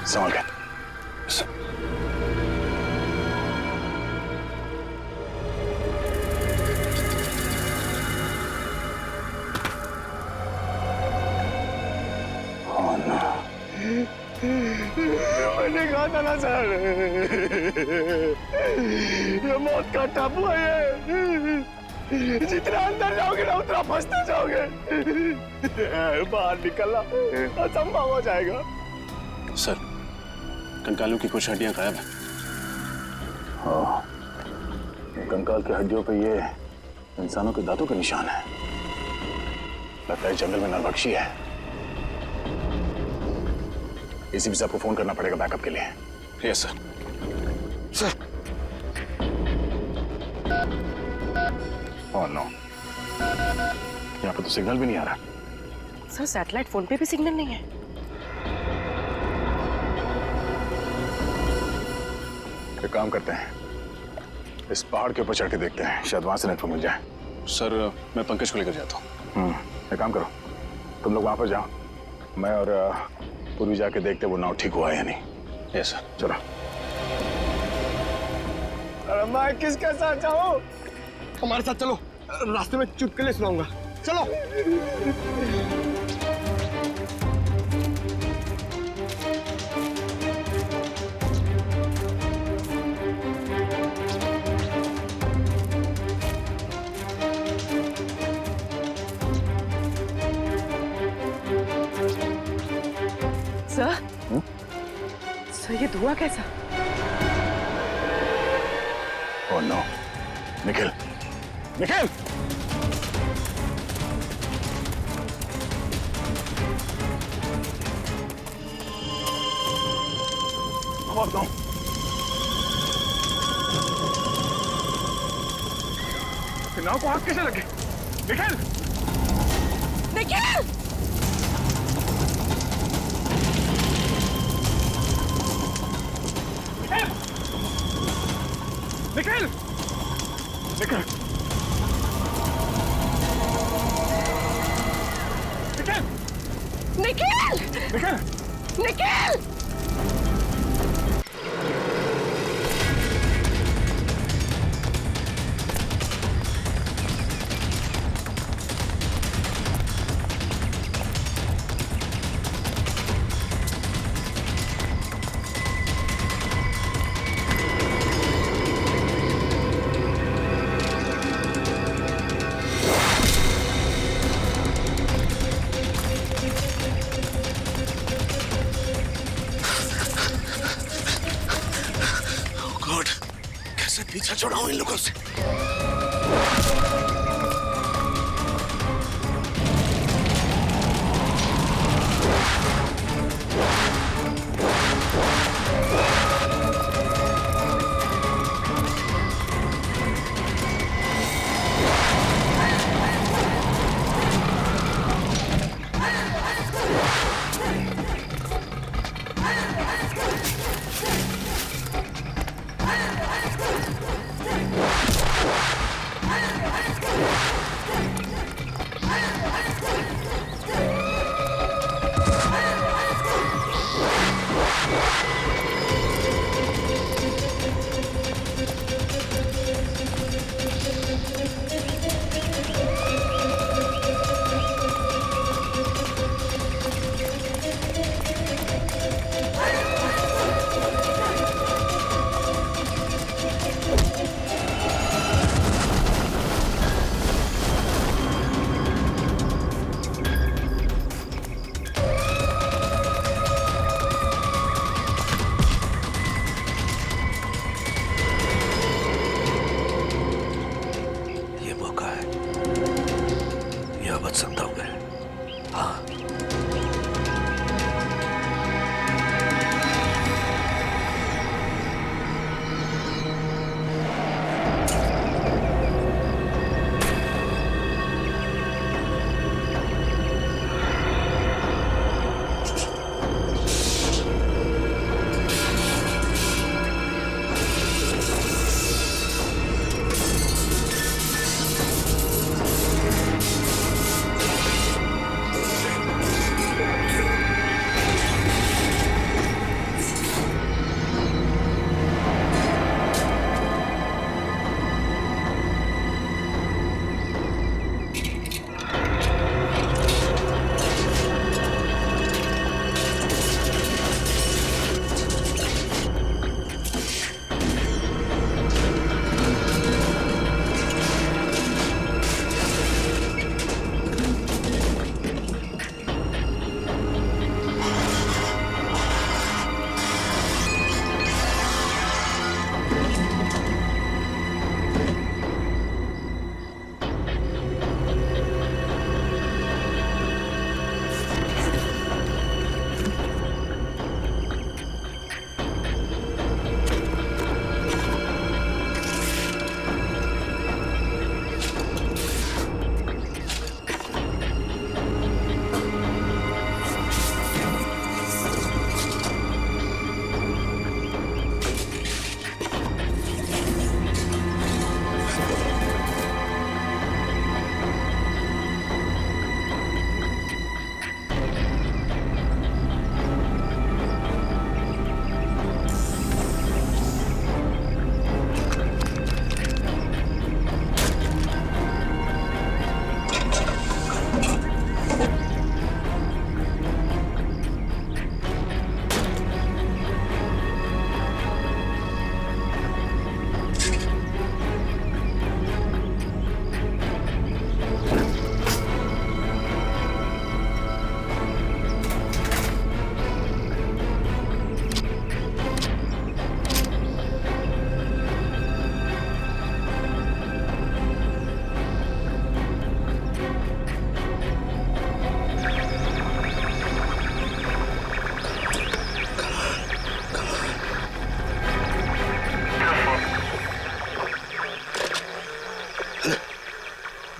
संभाल के। मैंने कहा था ना सर, ये मौत का टापू है। जितना अंदर जाओगे ना उतना फंसते जाओगे। बाहर निकलना असंभव हो जाएगा। सर, कंकालों की कुछ हड्डियां गायब हैं। हाँ, कंकाल की हड्डियों पे ये इंसानों के दांतों के निशान है। लगता है जंगल में नरभक्षी है। एसीपी साहब को फोन करना पड़ेगा बैकअप के लिए। Yes sir. Sir. Oh no, यहाँ पे तो सिग्नल भी नहीं आ रहा। सर, सैटेलाइट फोन पे भी सिग्नल नहीं है। एक काम करते हैं, इस पहाड़ के ऊपर चढ़ के देखते हैं, शायद वहां से नेटवर्क मिल जाए। सर, मैं पंकज को लेकर जाता हूँ। एक काम करो, तुम लोग वहां पर जाओ, मैं और पूर्वी जाके देखते वो नाव ठीक हुआ है या नहीं। यस सर, चलो। मैं किसके साथ जाऊं? हमारे साथ चलो, रास्ते में चुटकुले सुनाऊंगा। चलो। सर, ये धुआं कैसा? Oh no, Nikhil, Nikhil! और दो। नाव को आग कैसे लगे? निखिल! निखिल! निखिल! निखिल! निखिल! निखिल! निखिल! पीछा छुड़ाऊं इन लोगों से।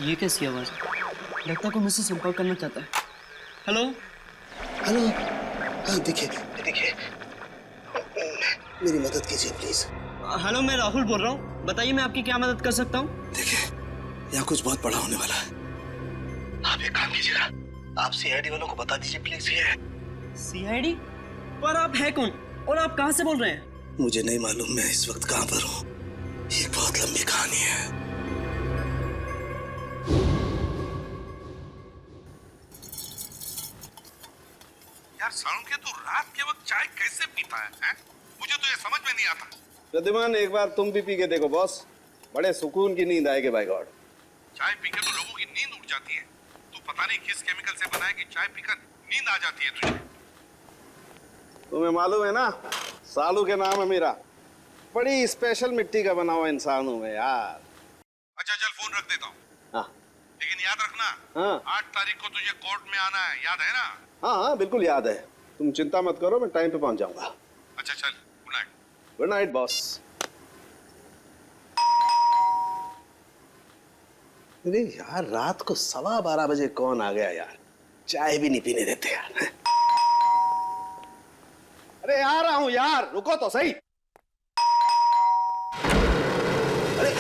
ये कैसी आवाज़ है? लगता है कोई मुझसे संपर्क करना चाहता है। हेलो हेलो, हाँ देखिए देखिए, मेरी मदद कीजिए प्लीज। हेलो, मैं राहुल बोल रहा हूँ। बताइए मैं आपकी क्या मदद कर सकता हूँ? देखिए, यहाँ कुछ बहुत बड़ा होने वाला है। आप एक काम कीजिएगा, आप सीआईडी वालों को बता दीजिए प्लीज। ये सीआईडी? पर आप है कौन और आप कहाँ से बोल रहे हैं? मुझे नहीं मालूम मैं इस वक्त कहाँ पर हूँ। ये बहुत लंबी कहानी है। यार सालुंखे तू रात के वक्त चाय कैसे पीता है? मुझे तो ये समझ में नहीं आता। प्रद्युमन, एक बार तुम भी पी के देखो बॉस, बड़े सुकून की नींद आएगी बाय गॉड। चाय पीकर तो लोगों की नींद उड़ जाती है। तू पता नहीं किस केमिकल से बना है कि चाय पीकर नींद आ जाती है तुझे। तुम्हें मालूम है ना, सालू के नाम है मेरा। बड़ी स्पेशल मिट्टी का बना हुआ इंसान हूं मैं यार। अच्छा चल, फोन रख देता हूँ। हाँ लेकिन याद रखना, हाँ 8 तारीख को तुझे कोर्ट में आना है, याद है ना? हाँ हाँ बिल्कुल याद है। तुम चिंता मत करो, मैं टाइम पे पहुंच जाऊंगा। अच्छा चल, good night. Good night boss. अरे यार, रात को 12:15 बजे कौन आ गया यार? चाय भी नहीं पीने देते यार। अरे आ रहा हूं यार, रुको तो सही। अरे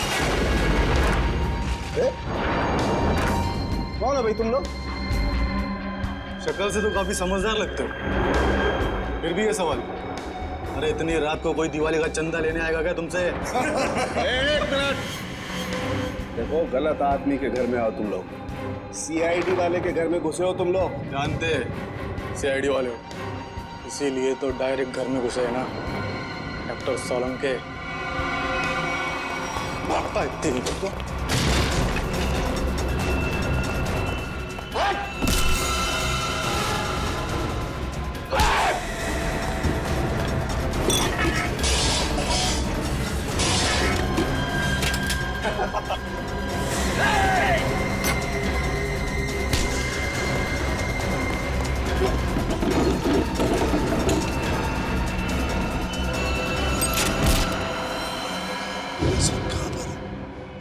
कौन है भाई तुम लोग? शक्ल से तो काफी समझदार लगते हो, फिर भी ये सवाल। अरे इतनी रात को कोई दिवाली का चंदा लेने आएगा क्या तुमसे? एक मिनट, देखो गलत आदमी के घर में आओ तुम लोग। सीआईडी वाले के घर में घुसे हो तुम लोग। जानते सीआईडी वाले हो, इसीलिए तो डायरेक्ट घर में घुसे है ना डॉक्टर सालुंखे। भागता इतनी तो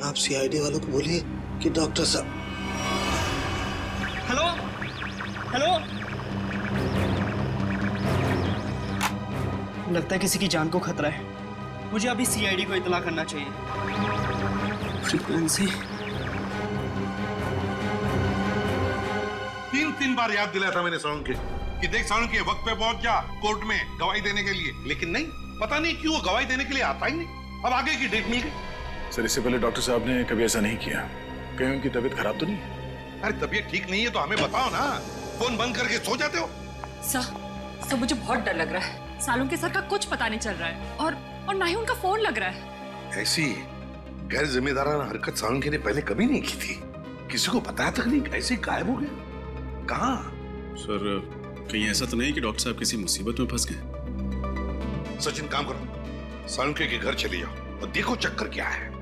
आप सीआईडी वालों को बोलिए कि डॉक्टर साहब। हेलो हेलो, लगता है किसी की जान को खतरा है। मुझे अभी सीआईडी को इत्तला करना चाहिए। फ्रीक्वेंसी 3 बार याद दिलाया था मैंने सालुंखे कि देख सालुंखे, वक्त पे पहुंच जा कोर्ट में गवाही देने के लिए, लेकिन नहीं, पता नहीं क्यों वो गवाही देने के लिए आता ही नहीं। अब आगे की डेट मिल गई। सर, इससे पहले डॉक्टर साहब ने कभी ऐसा नहीं किया। कहीं उनकी तबीयत खराब तो नहीं है? अरे तबीयत ठीक नहीं है तो हमें बताओ ना, फोन बंद करके सो जाते हो। सर मुझे बहुत डर लग रहा है। सालुंखे सर का कुछ पता नहीं चल रहा है और ना ही उनका फोन लग रहा है। ऐसी गैर जिम्मेदाराना हरकत सालुंखे ने पहले कभी नहीं की थी। किसी को बताया तक नहीं, ऐसे गायब हो गया। कहाँ? सर कहीं ऐसा तो नहीं कि डॉक्टर साहब किसी मुसीबत में फंस गए? सचिन, काम करो, सालुंखे के घर चले जाओ और देखो चक्कर क्या है।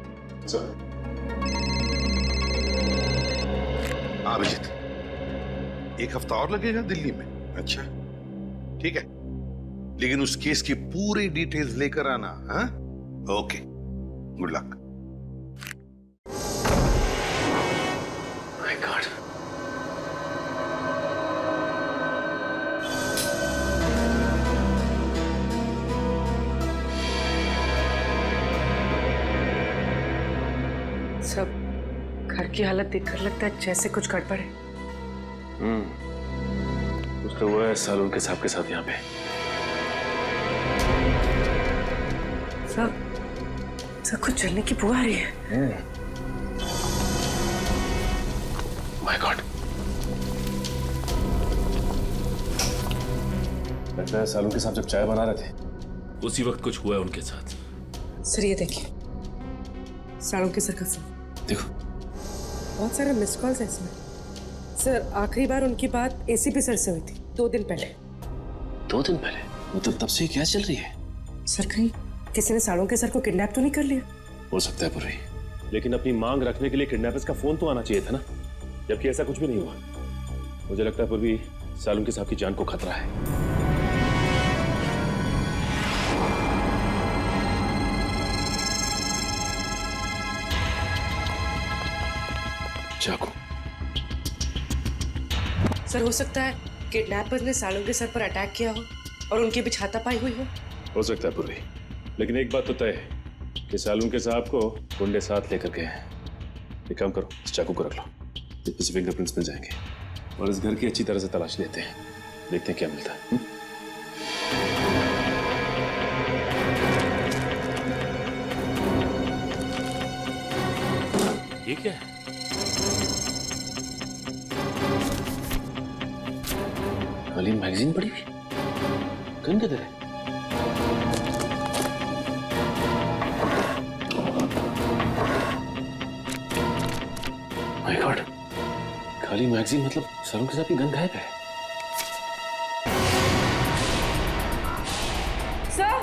सर अभिजीत, 1 हफ्ता और लगेगा दिल्ली में? अच्छा ठीक है, लेकिन उस केस की पूरी डिटेल्स लेकर आना। हाँ, okay, good luck. My God, सब घर की हालत देखकर लगता है जैसे कुछ गड़बड़ है। कुछ तो हुआ है सालुंखे साहब के साथ यहाँ पे। सब कुछ जलने की बुआ आ रही है। माय गॉड, लगता है सालुंखे साहब जब चाय बना रहे थे उसी वक्त कुछ हुआ है उनके साथ। सर ये देखिए, सालुंखे सर का फोन। देखो, बहुत सारे मिस कॉल्स है इसमें। सर आखिरी बार उनकी बात एसीपी सर से हुई थी 2 दिन पहले। 2 दिन पहले? मतलब तब से क्या चल रही है? सर कहीं किसी ने सालुंखे सर को किडनैप तो नहीं कर लिया? हो सकता है पुरवी, लेकिन अपनी मांग रखने के लिए किडनैपर्स का फोन तो आना चाहिए था ना, जबकि ऐसा कुछ भी नहीं हुआ। मुझे लगता है पुरवी सालुंखे साहब की जान को खतरा है। चाकू। सर हो सकता है किडनैपर्स ने सालुंके सर पर अटैक किया हो और उनके बीच हाथापाई हुई हो सकता है पूर्वी, लेकिन एक बात तो तय है कि सालुंके साहब को गुंडे साथ लेकर गए हैं। एक काम करो, इस चाकू को रख लो, इसमें से फिंगरप्रिंट्स मिल जाएंगे और इस घर की अच्छी तरह से तलाश लेते हैं, देखते हैं क्या मिलता है। ये क्या है? खाली मैगजीन पड़ी हुई, गन किधर है? माय गॉड, खाली मैगजीन मतलब सालुंके साहब की गन गायब है। सर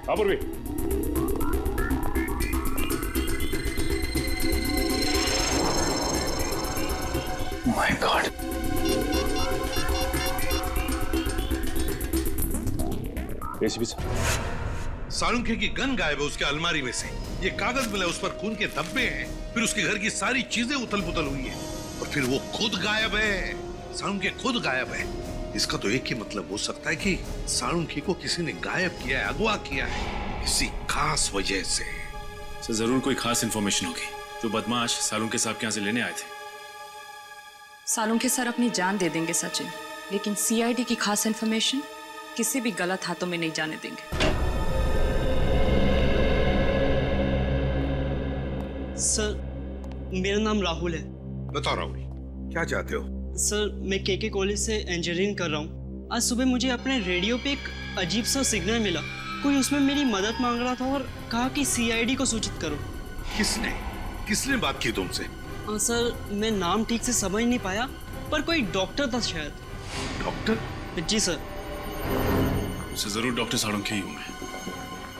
पूर्वी, my God, ACP sir, Salunke की गन गायब है उसके अलमारी में से। ये कागज मिला, उस पर खून के धब्बे हैं, फिर उसके घर की सारी चीजें उथल पुथल हुई हैं और फिर वो खुद गायब है। सालुंके खुद गायब है। इसका तो एक ही मतलब हो सकता है कि सालुंके को किसी ने गायब किया है, अगवा किया है किसी खास वजह से। सर जरूर कोई खास इंफॉर्मेशन होगी जो बदमाश सालुंके साहब के यहाँ से लेने आए थे। सालुंके सर अपनी जान दे देंगे सचिन, लेकिन सीआईडी की खास इंफॉर्मेशन किसी भी गलत हाथों में नहीं जाने देंगे। सर मेरा नाम राहुल है। बताओ राहुल, क्या चाहते हो? सर मैं केके कॉलेज से इंजीनियरिंग कर रहा हूँ। आज सुबह मुझे अपने रेडियो पे एक अजीब सा सिग्नल मिला, कोई उसमें मेरी मदद मांग रहा था और कहा कि सीआईडी को सूचित करो। किसने बात की तुमसे? सर मैं नाम ठीक से समझ नहीं पाया, पर कोई डॉक्टर था शायद। डॉक्टर? जी सर। सर जरूर डॉक्टर सालुंके ही होंगे।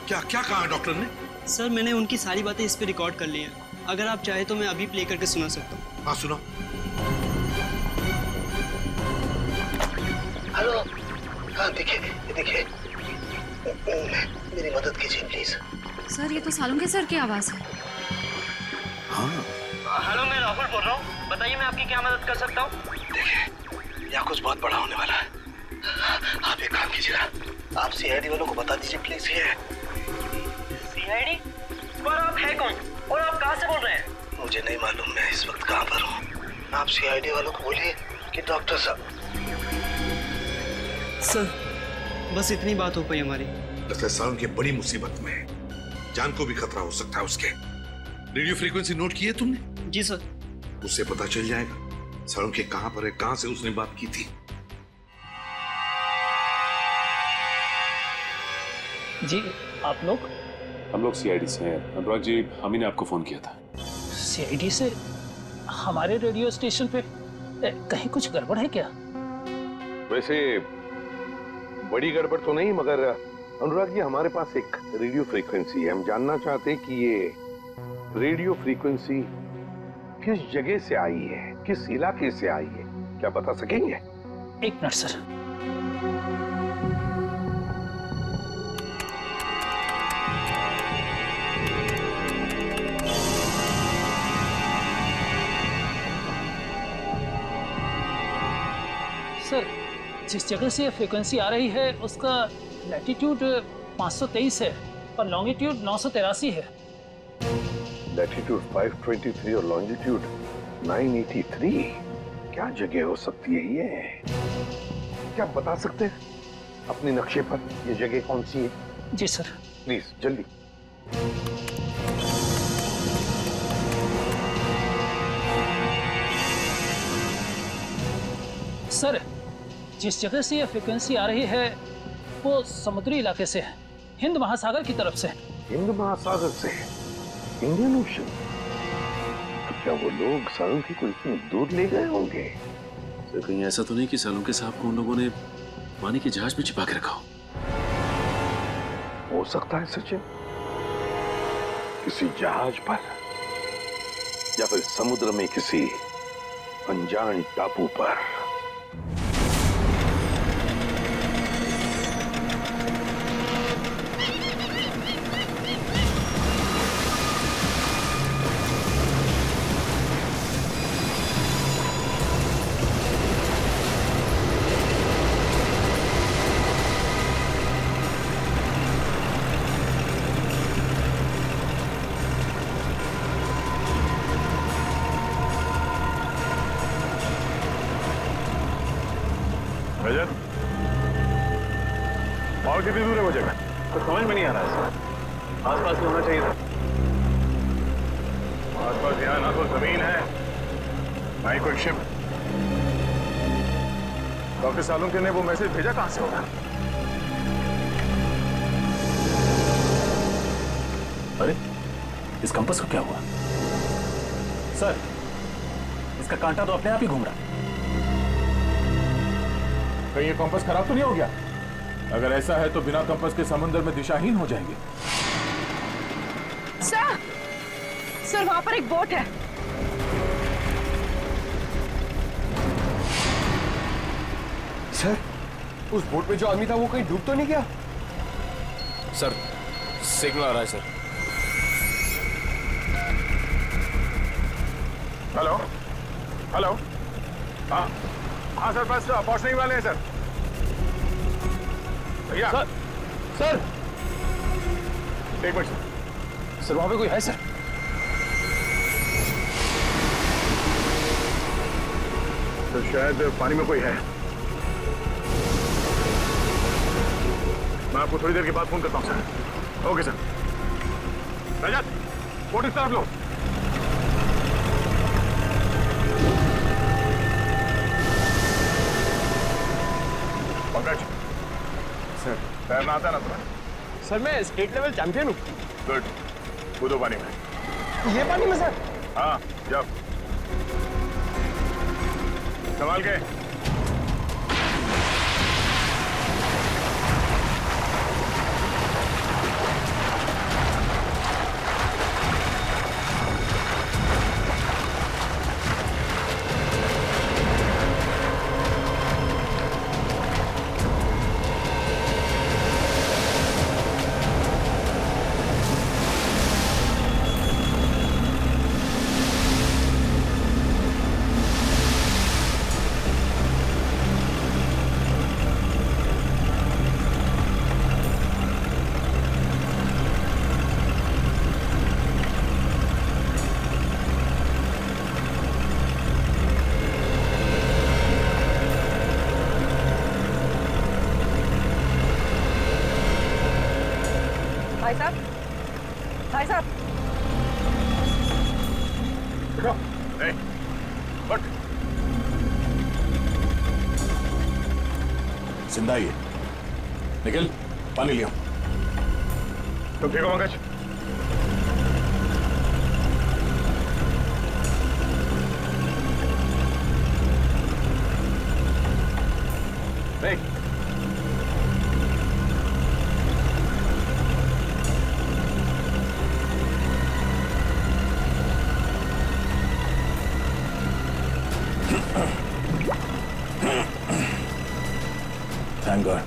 क्या कहा डॉक्टर ने? सर मैंने उनकी सारी बातें इस पे रिकॉर्ड कर ली हैं, अगर आप चाहे तो मैं अभी प्ले करके सुना सकता हूँ। हाँ सुना। हेलो, हाँ देखिए, मेरी मदद कीजिए प्लीज। सर ये तो सालुंके सर की आवाज है। हाँ हेलो मैं राहुल बोल रहा हूँ, बताइए मैं आपकी क्या मदद कर सकता हूँ? देखिए यहाँ कुछ बहुत बड़ा होने वाला है। आप एक काम कीजिएगा, आप सीआईडी वालों को बता दीजिए प्लीज। ये सीआईडी? पर आप है कौन और आप कहाँ से बोल रहे हैं? मुझे नहीं मालूम मैं इस वक्त कहाँ पर हूँ। आप सीआईडी वालों को बोलिए कि डॉक्टर साहब। सर बस इतनी बात हो पाई हमारी। लगता है सालुंके बड़ी मुसीबत में है, जान को भी खतरा हो सकता है उसके। रेडियो फ्रीक्वेंसी नोट की है तुमने? जी सर। उससे पता चल जाएगा सालुंके कहाँ पर है, कहाँ से उसने बात की थी। जी आप लोग? हम लोग सीआईडी से हैं। अनुराग जी, हम ही ने आपको फोन किया था। सीआईडी से? हमारे रेडियो स्टेशन पे कहीं कुछ गड़बड़ है क्या? वैसे बड़ी गड़बड़ तो नहीं, मगर अनुराग जी हमारे पास एक रेडियो फ्रीक्वेंसी है। हम जानना चाहते हैं कि ये रेडियो फ्रीक्वेंसी किस जगह से आई है, किस इलाके से आई है, क्या बता सकेंगे? एक मिनट सर। सर जिस जगह से फ्रीक्वेंसी आ रही है उसका लैटिट्यूड 523 है और लॉन्गिट्यूड 983 है। लैटिट्यूड 523 और लॉन्जिट्यूड 983। क्या जगह हो सकती है ये? क्या आप बता सकते हैं अपने नक्शे पर ये जगह कौन सी है? जी सर। प्लीज जल्दी। सर जिस जगह से ये फ्रीक्वेंसी आ रही है वो समुद्री इलाके से है, हिंद महासागर की तरफ से। हिंद महासागर से? Indian ocean? तो क्या वो लोग सालुंके को इतनी दूर ले गए होंगे? सर कहीं ऐसा तो नहीं कि सालुंके साहब को उन लोगों ने पानी के जहाज में छिपा के रखा हो सकता है सचिन, किसी जहाज पर या फिर समुद्र में किसी अनजान टापू पर। और कितनी दूर है वो जगह? तो समझ में नहीं आ रहा है सर, आसपास में होना चाहिए था। आसपास यहाँ ना तो जमीन है ना ही कोई शिप। डॉक्टर सालुंके ने वो मैसेज भेजा कहां से होगा? अरे इस कंपास को क्या हुआ सर? इसका कांटा तो अपने आप ही घूम रहा है। कहीं ये कंपास खराब तो नहीं हो गया? अगर ऐसा है तो बिना कंपास के समुद्र में दिशाहीन हो जाएंगे। सर, सर वहां पर एक बोट है। सर, उस बोट में जो आदमी था वो कहीं डूब तो नहीं गया? सर, सिग्नल आ रहा है सर। हेलो हेलो, हाँ हाँ सर, बस पहुंचने ही वाले हैं सर। भैया सर, सर, एक मिनट सर वहां पे कोई है सर? तो शायद पानी में कोई है। मैं आपको थोड़ी देर के बाद फोन करता हूं sir. Okay sir. Rajat, boat इस तरफ लो। पंकज, सर, तैरना आता है ना तुम्हें? सर मैं स्टेट लेवल चैंपियन हूँ। गुड, कूदो पानी में। ये पानी में सर? हाँ, जाओ। संभाल के। भाई साहब, भाई साहब, देखो, नहीं, बट जिंदा ही है। निखिल, पानी लियो। तुम ठीक हो पंकज? नहीं, Thank God.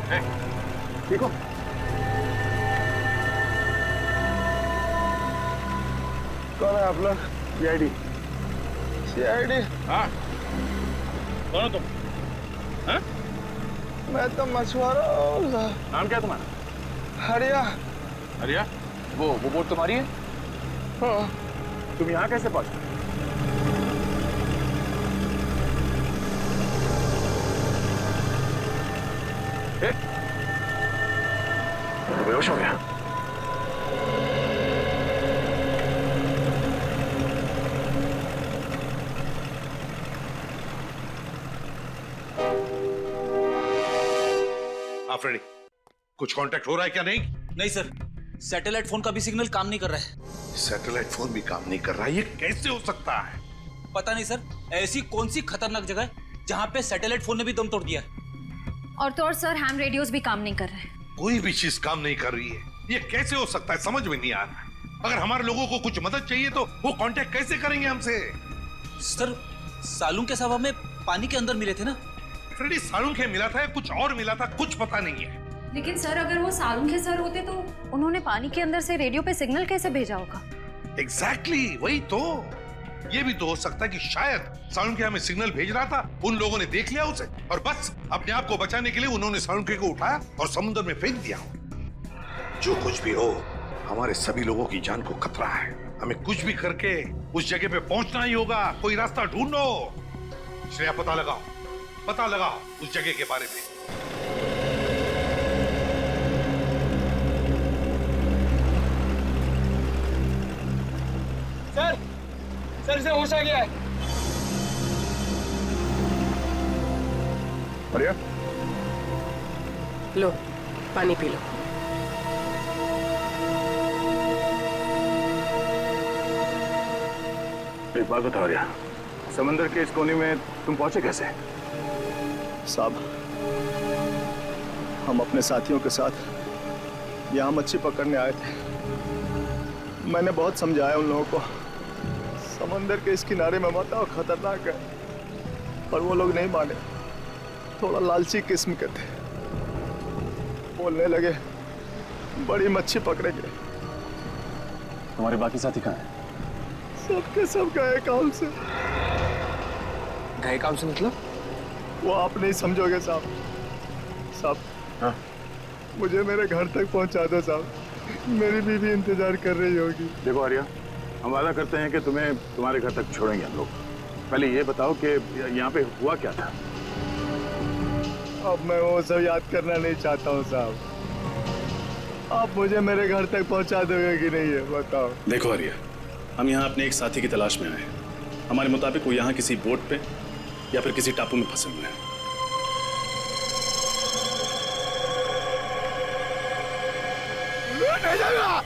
Hey, ठीक हो? कौन है आप लोग? CID? CID? हाँ, कौन हो तुम? हाँ? मैं तो मछुआरा हूँ। नाम क्या है तुम्हारा? हरिया। हरिया? वो बोट तुम्हारी है? हाँ। तुम यहाँ कैसे पहुंचे? तो बेहोश हो गया। फ्रेडी, कुछ कांटेक्ट हो रहा है क्या? नहीं नहीं सर, सैटेलाइट फोन का भी सिग्नल काम नहीं कर रहा है। सैटेलाइट फोन भी काम नहीं कर रहा है? ये कैसे हो सकता है? पता नहीं सर, ऐसी कौन सी खतरनाक जगह है जहां पे सैटेलाइट फोन ने भी दम तोड़ दिया है। और तो और सर हैम रेडियोस भी काम नहीं कर रहे हैं। कोई भी चीज काम नहीं कर रही है। ये कैसे हो सकता है? समझ में नहीं आ रहा है। अगर हमारे लोगों को कुछ मदद चाहिए तो वो कांटेक्ट कैसे करेंगे हमसे? सर, सालून के साहब हमें पानी के अंदर मिले थे ना। फ्रेडी, सालून के मिला था या कुछ और मिला था? कुछ पता नहीं है। लेकिन सर अगर वो सालुंखे सर होते तो उन्होंने पानी के अंदर से रेडियो पे सिग्नल कैसे भेजा होगा? एग्जैक्टली, वही तो। ये भी तो हो सकता है कि शायद सालुंखे हमें सिग्नल भेज रहा था, उन लोगों ने देख लिया उसे और बस अपने आप को बचाने के लिए उन्होंने सालुंखे को उठाया और समुद्र में फेंक दिया। जो कुछ भी हो, हमारे सभी लोगों की जान को खतरा है। हमें कुछ भी करके उस जगह पे पहुंचना ही होगा। कोई रास्ता ढूंढो। श्रेया पता लगाओ उस जगह के बारे में। सर से होश आ गया है। आर्या, लो पानी पी लो। एक बात बताओ आर्या, समंदर के इस कोने में तुम पहुंचे कैसे? साहब, हम अपने साथियों के साथ यहाँ मच्छी पकड़ने आए थे। मैंने बहुत समझाया उन लोगों को, समंदर के इस किनारे में मत आओ, खतरनाक है, पर वो लोग नहीं माने। थोड़ा लालची किस्म के थे, बोलने लगे बड़ी मच्छी पकड़ेंगे। तुम्हारे बाकी साथी कहाँ हैं? सबके सब गए काम से। गए काम से मतलब? वो आप नहीं समझोगे साहब। साहब, हाँ? मुझे मेरे घर तक पहुंचा दो साहब, मेरी बीवी इंतजार कर रही होगी। देखो आर्या, हम वादा करते हैं कि तुम्हें तुम्हारे घर तक छोड़ेंगे हम लोग। पहले ये बताओ कि यहाँ पे हुआ क्या था? अब मैं वो सब याद करना नहीं चाहता हूँ साहब। आप मुझे मेरे घर तक पहुंचा दोगे कि नहीं, है बताओ। देखो आर्या, हम यहाँ अपने एक साथी की तलाश में आए हैं। हमारे मुताबिक वो यहाँ किसी बोट पे या फिर किसी टापू में फंसे हुए हैं। नहीं जाऊंगा,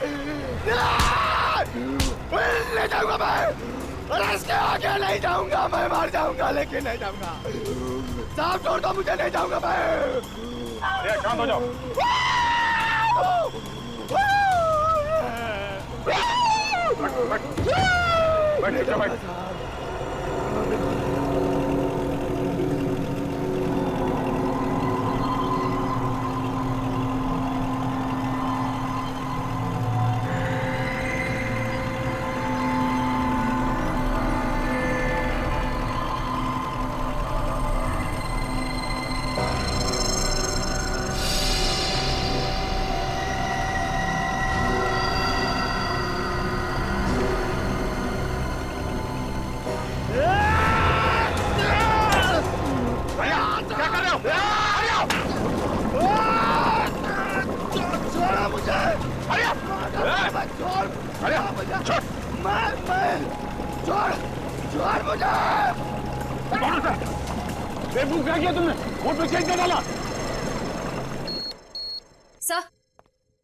नहीं जाऊंगा मैं, इसके आगे नहीं जाऊंगा, मैं मर जाऊंगा लेकिन नहीं जाऊंगा। साहब छोड़ दो मुझे, नहीं जाऊंगा मैं। शांत हो जाओ। बैठ।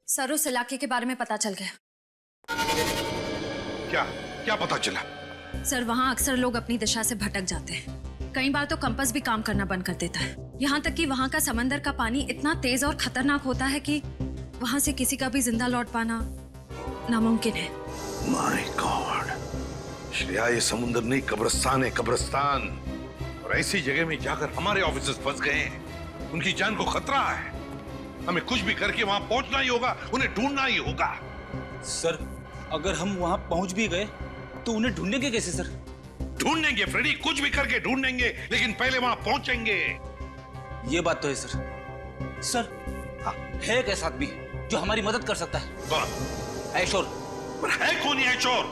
सर, उस इलाके के बारे में पता चल गया। क्या पता चला? सर, वहाँ अक्सर लोग अपनी दिशा से भटक जाते हैं। कई बार तो कंपास भी काम करना बंद कर देता है। यहाँ तक कि वहाँ का समंदर का पानी इतना तेज और खतरनाक होता है कि वहाँ से किसी का भी जिंदा लौट पाना नामुमकिन है। माय गॉड, श्रेया, ये समुद्र नहीं कब्रिस्तान है, कब्रिस्तान। और ऐसी जगह में जाकर हमारे ऑफिसर्स फंस गए हैं। उनकी जान को खतरा है। हमें कुछ भी करके वहां पहुंचना ही होगा, उन्हें ढूंढना ही होगा। सर, अगर हम वहां पहुंच भी गए तो उन्हें ढूंढेंगे कैसे सर? ढूंढेंगे फ्रेडी, कुछ भी करके ढूंढेंगे, लेकिन पहले वहां पहुंचेंगे। ये बात तो है सर। सर, हाँ, है एक ऐसा आदमी जो हमारी मदद कर सकता है। कौन? ऐशोर। है कौन ये ऐशोर?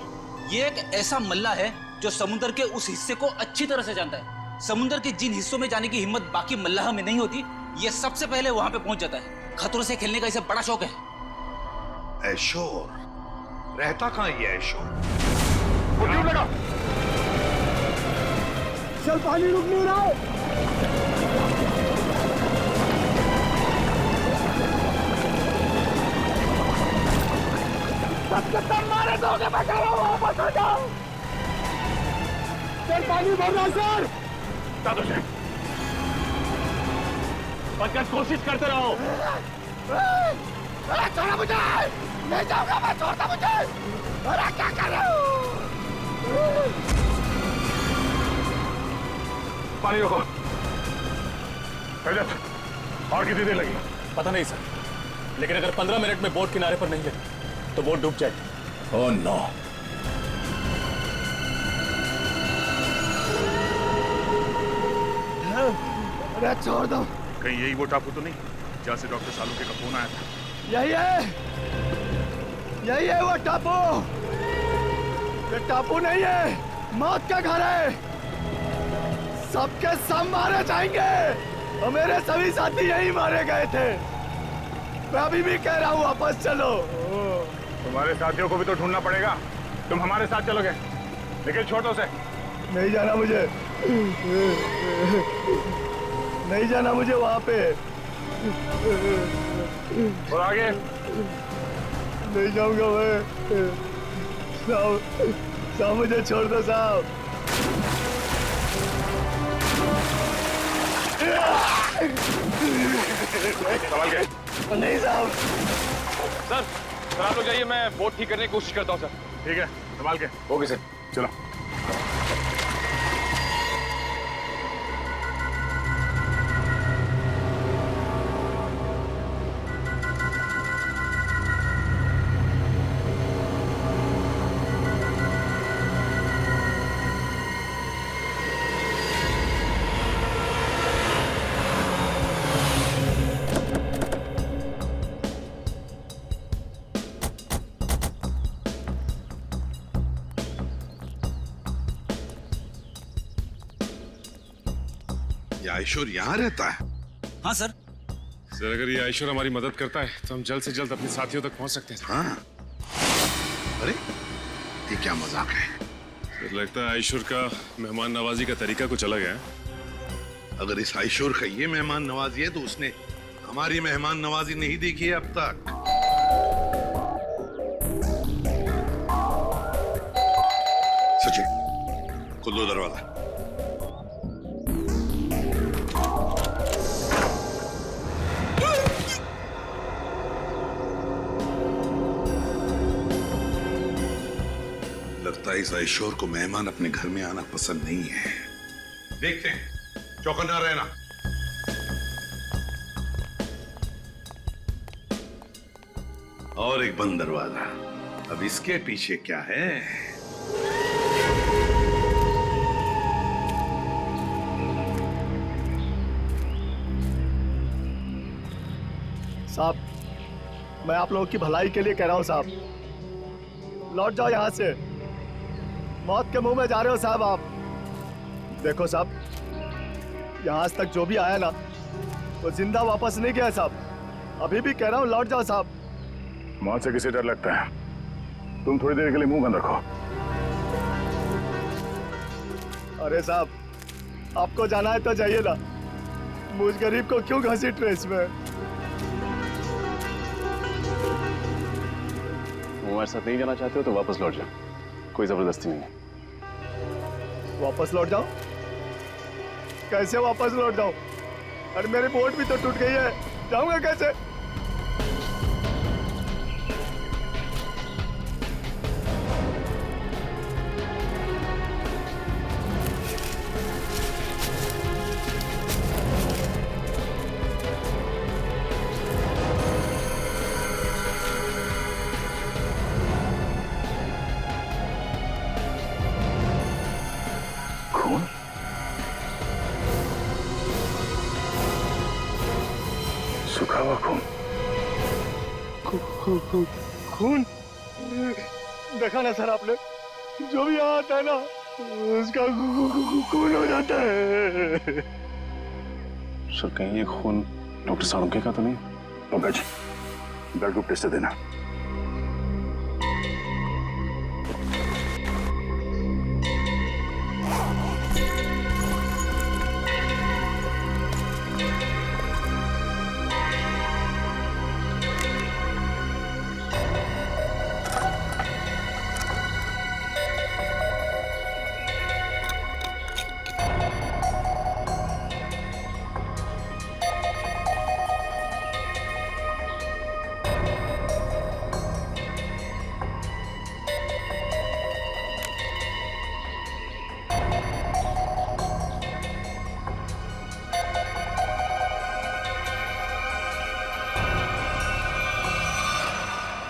ये एक ऐसा मल्ला है जो समुद्र के उस हिस्से को अच्छी तरह से जानता है। समुद्र के जिन हिस्सों में जाने की हिम्मत बाकी मल्लाह में नहीं होती, ये सबसे पहले वहां पे पहुंच जाता है। खतरों से खेलने का इसे बड़ा शौक है। ऐशोर रहता कहाँ ये ऐशोर? वो क्यों लगा? चल, पानी रुक नहीं रहा है। मारे दोगे, मैं कह रहा हूँ वापस आ जाओ। चल, पानी भर रहा सर। बचकर कोशिश करते रहो। छोड़ो मुझे, नहीं जाऊंगा मैं, छोड़ता मुझे। अरे क्या कर रहे हो? पानी रोको। और कितनी देर लगी? पता नहीं सर, लेकिन अगर 15 मिनट में बोट किनारे पर नहीं लगी तो बोट डूब जाएगी। Oh no. अरे छोड़ दो। कहीं यही वो टापू तो नहीं जहाँ से डॉक्टर सालुंके का फोन आया था? यही है वो टापू। ये टापू नहीं है, मौत का घर है। सबके सब मारे जाएंगे और मेरे सभी साथी यही मारे गए थे। मैं अभी भी कह रहा हूँ वापस चलो। तुम्हारे साथियों को भी तो ढूंढना पड़ेगा। तुम हमारे साथ चलोगे, लेकिन छोड़ दो उसे। नहीं जाना मुझे, नहीं जाना मुझे वहां पे। और आगे नहीं जाऊंगा मैं। साहब, साहब मुझे छोड़ दो साहब। संभाल के। नहीं साहब। सर आप लोग जाइए, मैं बोट ठीक करने की कोशिश करता हूँ सर। ठीक है, संभाल के। ओके सर, चलो। ये आयशुर यहाँ रहता है? हाँ सर। सर अगर ये आयशुर हमारी मदद करता है तो हम जल्द से जल्द अपने साथियों तक पहुंच सकते हैं। हाँ। अरे ये क्या मजाक है? सर लगता है आयशुर का मेहमान नवाजी का तरीका कुछ अलग है। अगर इस आयशुर का ये मेहमान नवाजी है तो उसने हमारी मेहमान नवाजी नहीं देखी है अब तक। सचिन खोल दो दरवाजा। लगता है इस आयशोर को मेहमान अपने घर में आना पसंद नहीं है। देखते हैं, चौकन्ना रहना। और एक बंद दरवाजा। अब इसके पीछे क्या है? साहब, मैं आप लोगों की भलाई के लिए कह रहा हूं साहब। लौट जाओ यहां से। मौत के मुंह में जा रहे हो साहब आप। देखो साहब, यहां आज तक जो भी आया ना वो जिंदा वापस नहीं गया साहब। अभी भी कह रहा हूं लौट जाओ साहब। मौत से किसे डर लगता है? तुम थोड़ी देर के लिए मुंह बंद रखो। अरे साहब, आपको जाना है तो जाइए ना। मुझ गरीब को क्यों घसीट रहे इसमें? हमारे साथ नहीं जाना चाहते हो तो वापस लौट जाओ, कोई जबरदस्ती नहीं है। वापस लौट जाओ? कैसे वापस लौट जाऊं? अरे मेरी बोट भी तो टूट गई है, जाऊंगा कैसे? सूखा हुआ खून। खून? देखा ना सर आपने, जो भी यहाँ आता है ना उसका खून हो जाता है। सर कहीं ये खून डॉक्टर सालुंके का तो नहीं? पंकज, ब्लड ग्रुप टेस्ट देना।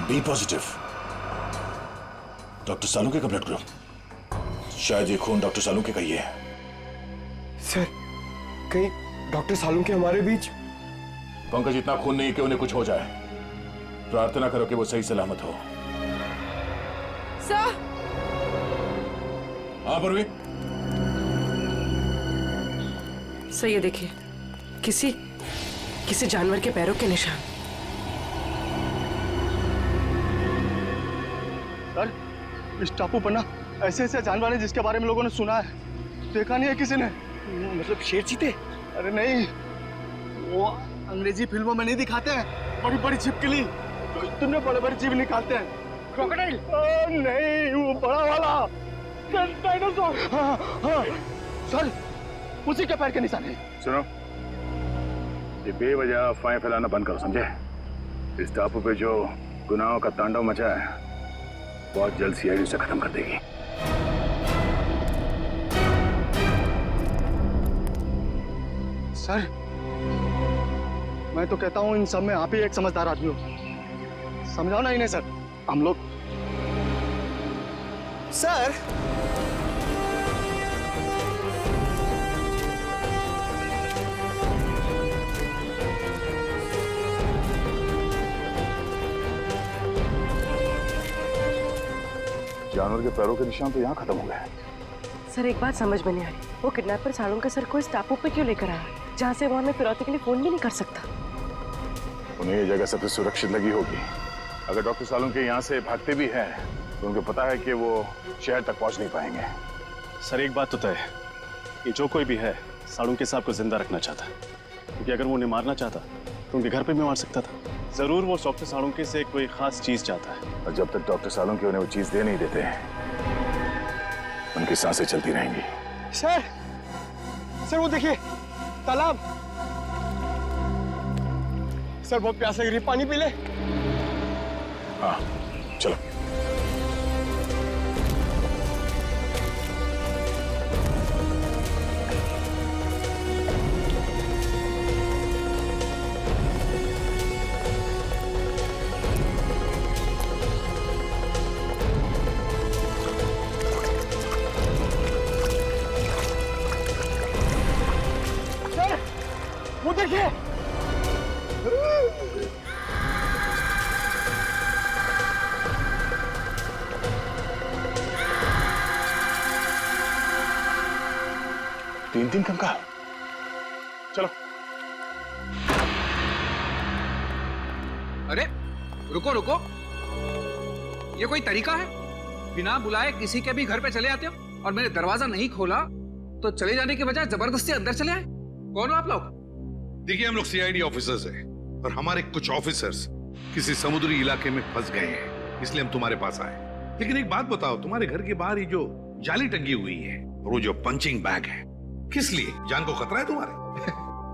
बी पॉजिटिव, डॉक्टर सालुंके का ब्लड ग्रुप। शायद ये खून डॉक्टर सालुंके का ही है। सर, कहीं डॉक्टर सालुंके हमारे बीच? पंकज, इतना खून नहीं कि उन्हें कुछ हो जाए। प्रार्थना करो कि वो सही सलामत हो। सर, हाँ पूर्वी। सर ये देखिए, किसी जानवर के पैरों के निशान। सर, इस टापू पर ना ऐसे ऐसे जानवर हैं जिसके बारे में लोगों ने सुना है, देखा नहीं है किसी ने। मतलब शेर चीते? अरे नहीं, वो अंग्रेजी फिल्मों में नहीं दिखाते हैं, बड़ी बड़ी छिपकली, तुमने बड़े बड़े जीव निकालते हैं। क्रोकोडाइल? नहीं, वो बड़ा वाला डायनासोर। हाँ हाँ सर, उसी के पैर के निशान है। सुनो, ये बेवजह अफवाहें फैलाना बंद करो, समझे? इस टापू पे जो गुनाहों का तांडव मचा है, बहुत जल्द सीआईडी उसे खत्म कर देगी। सर, मैं तो कहता हूँ इन सब में आप ही एक समझदार आदमी हो, समझाओ ना इन्हें सर। हम लोग सर, जानवर के पैरों के निशान तो यहाँ खत्म हो गए। सर एक बात समझ में नहीं आ रही, वो किडनैपर सालुंके सर को इस टापू पे क्यों लेकर आया, जहाँ से वो हमें फिरौती के लिए फोन भी नहीं कर सकता। उन्हें ये जगह सबसे सुरक्षित लगी होगी। अगर डॉक्टर सालुंके यहाँ से भागते भी हैं तो उनको पता है कि वो शहर तक पहुँच नहीं पाएंगे। सर एक बात तो तय है, ये जो कोई भी है सालुंके साहब को जिंदा रखना चाहता है, क्योंकि अगर वो उन्हें मारना चाहता तो उनके घर पे भी मार सकता था। जरूर वो डॉक्टर सालुंके से कोई खास चीज चाहता है, और जब तक डॉक्टर सालुंके उन्हें वो चीज दे नहीं देते हैं, उनकी सांसें चलती रहेंगी। सर, सर वो देखिए तालाब। सर बहुत प्यास लग रही है, पानी पी ले। हाँ चलो। वो देखिए, तीन कंकाल। चलो। अरे रुको रुको, ये कोई तरीका है? बिना बुलाए किसी के भी घर पे चले आते हो और मैंने दरवाजा नहीं खोला तो चले जाने के बजाय जबरदस्ती अंदर चले आए। कौन हो आप लोग? देखिए, हम लोग सीआईडी ऑफिसर्स हैं और हमारे कुछ ऑफिसर्स किसी समुद्री इलाके में फंस गए हैं, इसलिए हम तुम्हारे पास आए। लेकिन एक बात बताओ, तुम्हारे घर के बाहर ये जो जाली टंगी हुई है और वो जो पंचिंग बैग है, किस लिए? जान को खतरा है तुम्हारे?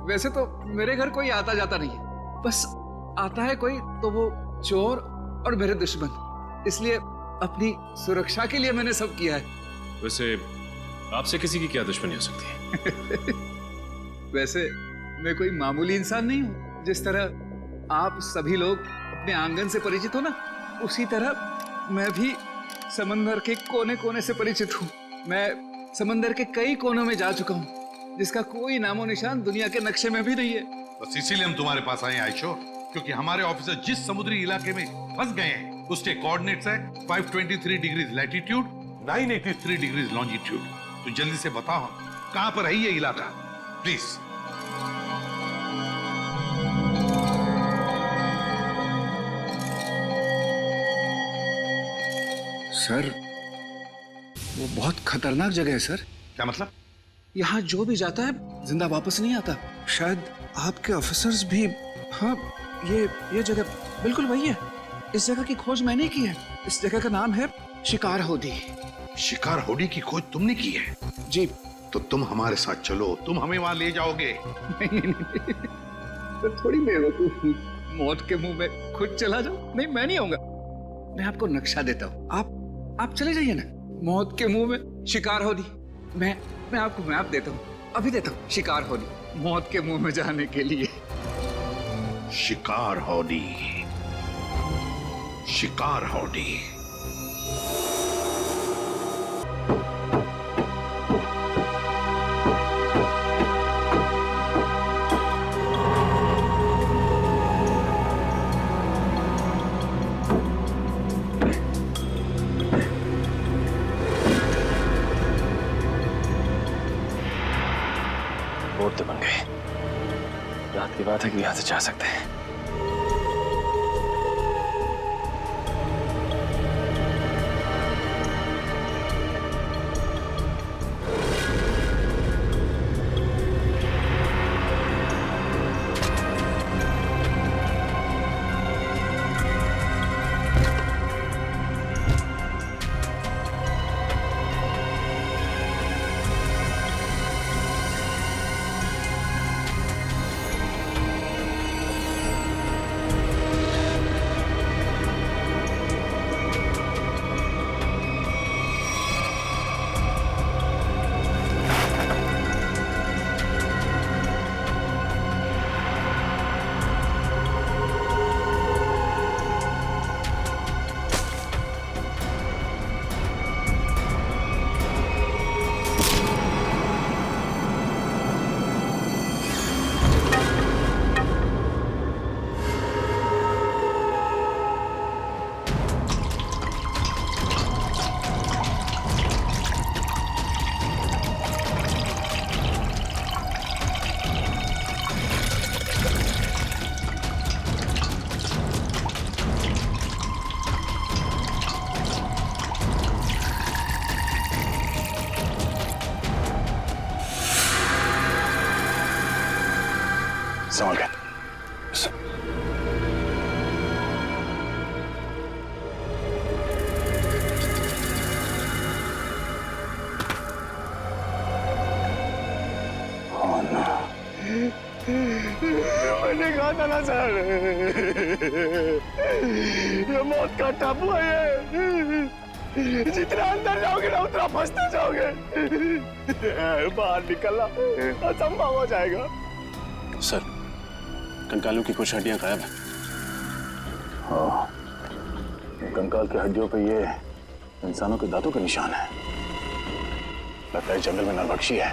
वैसे तो मेरे घर कोई आता जाता नहीं है, बस आता है कोई तो वो चोर और मेरे दुश्मन, इसलिए अपनी सुरक्षा के लिए मैंने सब किया है। वैसे आपसे किसी की क्या दुश्मनी हो सकती है? वैसे मैं कोई मामूली इंसान नहीं हूँ। जिस तरह आप सभी लोग अपने आंगन से परिचित हो ना, उसी तरह मैं भी समंदर के कोने कोने से परिचित हूँ। मैं समंदर के कई कोनों में जा चुका हूँ, जिसका कोई नामो निशान दुनिया के नक्शे में भी नहीं है। बस इसीलिए हम तुम्हारे पास आए आयशो, क्योंकि हमारे ऑफिसर जिस समुद्री इलाके में फंस गए हैं उसके कोऑर्डिनेट्स है 523 डिग्रीज लैटिट्यूड, 983 डिग्रीज लॉन्जिट्यूड। तो जल्दी से बताओ कहां पर है ये इलाका, प्लीज। सर, वो बहुत खतरनाक जगह है सर। क्या मतलब? यहाँ जो भी जाता है जिंदा वापस नहीं आता। शायद आपके ऑफिसर्स भी। हाँ, ये जगह बिल्कुल वही है। इस जगह की खोज मैंने की है। इस जगह का नाम है शिकार होडी। शिकार होडी की खोज तुमने की है? जी। तो तुम हमारे साथ चलो, तुम हमें वहां ले जाओगे। नहीं, तो थोड़ी बेवकूफ हूँ, मौत के मुंह में खुद चला जाओ। नहीं, मैं नहीं आऊंगा। मैं आपको नक्शा देता हूँ, आप चले जाइए ना। मौत के मुंह में शिकार होडी। मैं आपको मैप देता हूँ, अभी देता हूँ। शिकार होडी, मौत के मुंह में जाने के लिए। शिकार होडी, शिकार होडी। रोड तो बन गए। रात की बात है कि यहाँ से जा सकते हैं। संभाल के। मैंने कहा था ना सर, ये मौत का टापू है। जितना अंदर जाओगे ना उतना फंसते जाओगे। बाहर निकलना असंभव हो जाएगा। सर, कंकालों की कुछ हड्डियां गायब हैं। हाँ, कंकाल की हड्डियों पे ये इंसानों के दांतों के निशान है। लगता है जंगल में नरभक्षी है।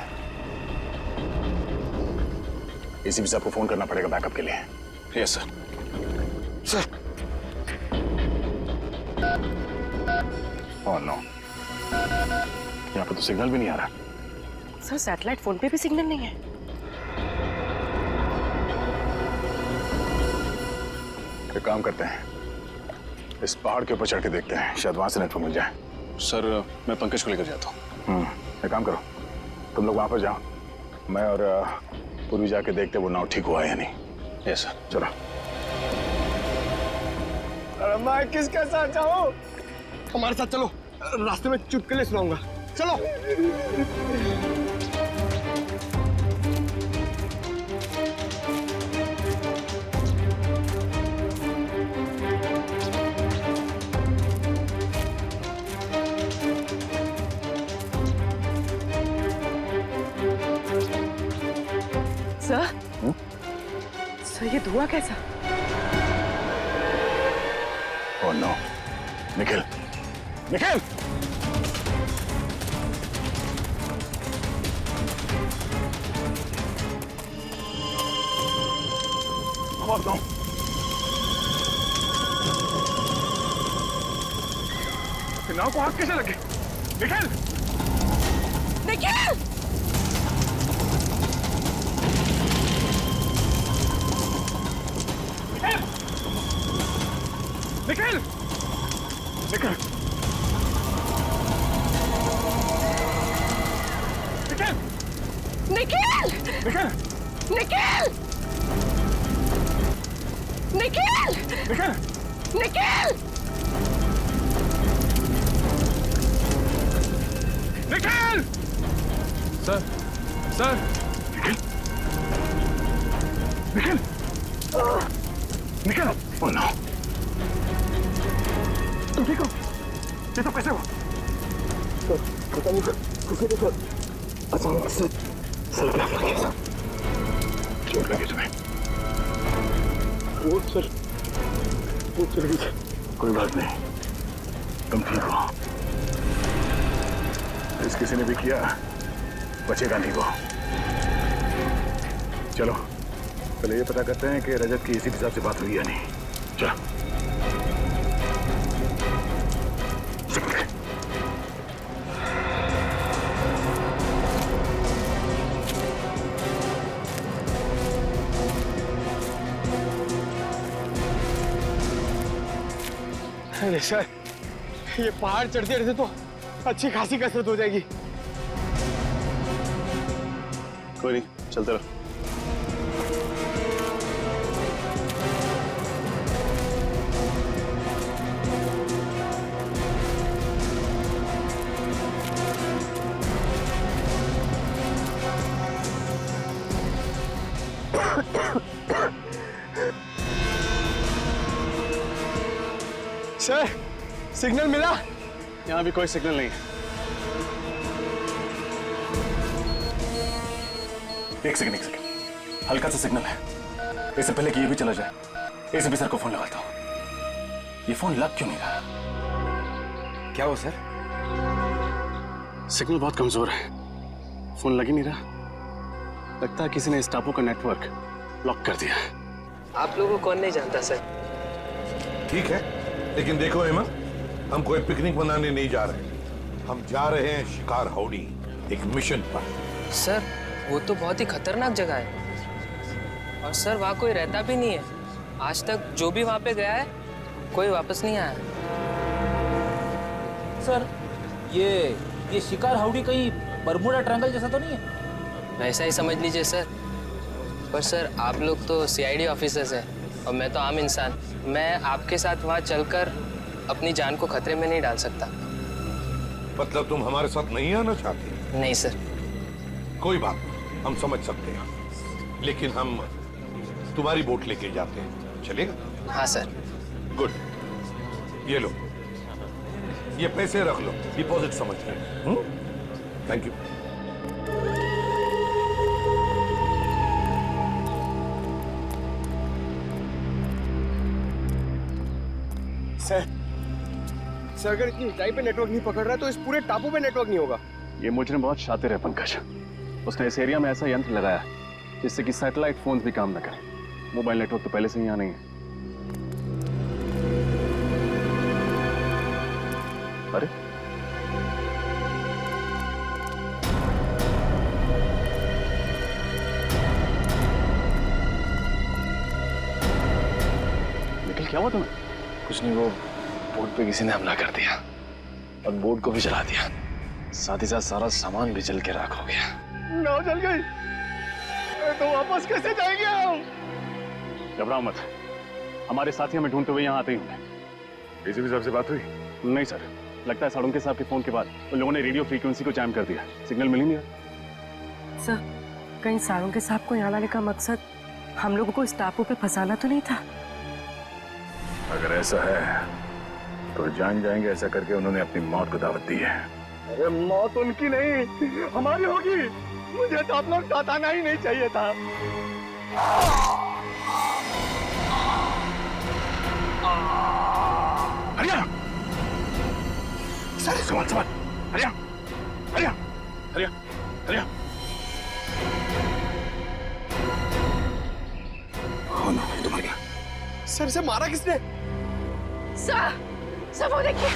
इसी भी से आपको फोन करना पड़ेगा बैकअप के लिए। Yes sir. Sir. Oh no, यहाँ पे तो सिग्नल भी नहीं आ रहा। सर, सैटेलाइट फोन पे भी सिग्नल नहीं है। एक काम करते हैं, इस पहाड़ के ऊपर चढ़ के देखते हैं, शायद वहां से नेटवर्क मिल जाए। सर, मैं पंकज को लेकर जाता हूँ। एक काम करो, तुम लोग वहां पर जाओ, मैं और पूर्वी जाके देखते वो नाव ठीक हुआ है या नहीं। Yes sir. चलो। अरे मैं किसके साथ जाऊं? हमारे साथ चलो, रास्ते में चुटकुले सुनाऊंगा। चलो। सर, सर ये धुआं कैसा? Oh no, Nikhil, Nikhil! और दो। नाव को आग कैसे लगे? Nikhil! Nikhil! Nikhil! Nikhil! Nikhil! Nikhil! Nikhil! Nikhil! Nikhil! Nikhil! Nikhil! Nikhil! Sir, sir! Nikhil! Nikhil! Oh no! तुम ठीक हो? ये तो कैसे हुआ? पता नहीं सर, किसी को अचानक से सर क्या लग गया सर। चोट लगी तुम्हें? वो सर, वो चल गई। कोई बात नहीं, तुम ठीक हो। इस किसी ने भी किया, बचेगा नहीं वो। चलो, पहले ये पता करते हैं कि रजत की इसी हिसाब से बात हुई या नहीं। चलो। अरे सर, ये पहाड़ चढ़ते चढ़ते तो अच्छी खासी कसरत हो जाएगी। कोई नहीं, चलते रहो। सर, सिग्नल मिला? यहाँ भी कोई सिग्नल नहीं है। एक सेकंड, हल्का सा सिग्नल है। इससे पहले कि ये भी चला जाए, एसीपी सर को फोन लगाता हूँ। ये फोन लग क्यों नहीं रहा? क्या हो सर? सिग्नल बहुत कमजोर है, फोन लग ही नहीं रहा। लगता है किसी ने इस टापू का नेटवर्क लॉक कर दिया। आप लोगों को कौन नहीं जानता सर। ठीक है, लेकिन देखो हेमा, हम कोई पिकनिक मनाने नहीं जा रहे। हम जा रहे हैं शिकार हाउडी, एक मिशन पर। सर, वो तो बहुत ही खतरनाक जगह है और सर वहाँ कोई रहता भी नहीं है। आज तक जो भी वहाँ पे गया है कोई वापस नहीं आया। सर, ये शिकार हाउडी कहीं बरमूडा ट्रायंगल जैसा तो नहीं है? वैसा ही समझ लीजिए सर। पर सर, आप लोग तो सीआईडी ऑफिसर्स हैं और मैं तो आम इंसान। मैं आपके साथ वहाँ चलकर अपनी जान को खतरे में नहीं डाल सकता। मतलब तुम हमारे साथ नहीं आना चाहते? नहीं सर। कोई बात नहीं, हम समझ सकते हैं, लेकिन हम तुम्हारी बोट लेके जाते हैं, चलेगा? हाँ सर। गुड, ये लो, ये पैसे रख लो, डिपॉजिट समझ के। Thank you. सर, अगर इतनी ऊंचाई पे नेटवर्क नहीं पकड़ रहा तो इस पूरे टापू पे नेटवर्क नहीं होगा। ये मुजरिम बहुत शातिर है पंकज। उसने इस एरिया में ऐसा यंत्र लगाया जिससे कि सैटेलाइट फोन्स भी काम न करें। मोबाइल नेटवर्क तो पहले से ही यहाँ नहीं है। अरे निखिल, क्या हुआ तुम्हें? कुछ नहीं, वो बोट पे किसी ने हमला कर दिया और बोट को भी जला दिया। साथ ही साथ सारा सामान भी जल के राख हो गया। नाव जल गई तो वापस कैसे जाएंगे हम? घबराओ मत, हमारे साथी हमें ढूंढते हुए यहाँ आते ही होंगे। एसीपी साहब से बात हुई? नहीं सर, लगता है साड़ुंके साहब के फोन के बाद उन लोगों ने रेडियो फ्रीक्वेंसी को जैम कर दिया। सिग्नल मिल ही नहीं रहा। सर, कहीं साड़ुंके साहब को यहाँ लाने का मकसद हम लोगों को इस टापू पे फंसाना तो नहीं था? अगर ऐसा है तो जान जाएंगे। ऐसा करके उन्होंने अपनी मौत को दावत दी है। अरे मौत उनकी नहीं, हमारी होगी। मुझे तो आप लोग साथ आना ही नहीं चाहिए था। हरिया, सर संभाल संभाल। हरिया, हरिया, हरिया, हरिया। हो ना, तो मर गया। सर से मारा किसने? सर वो देखिए।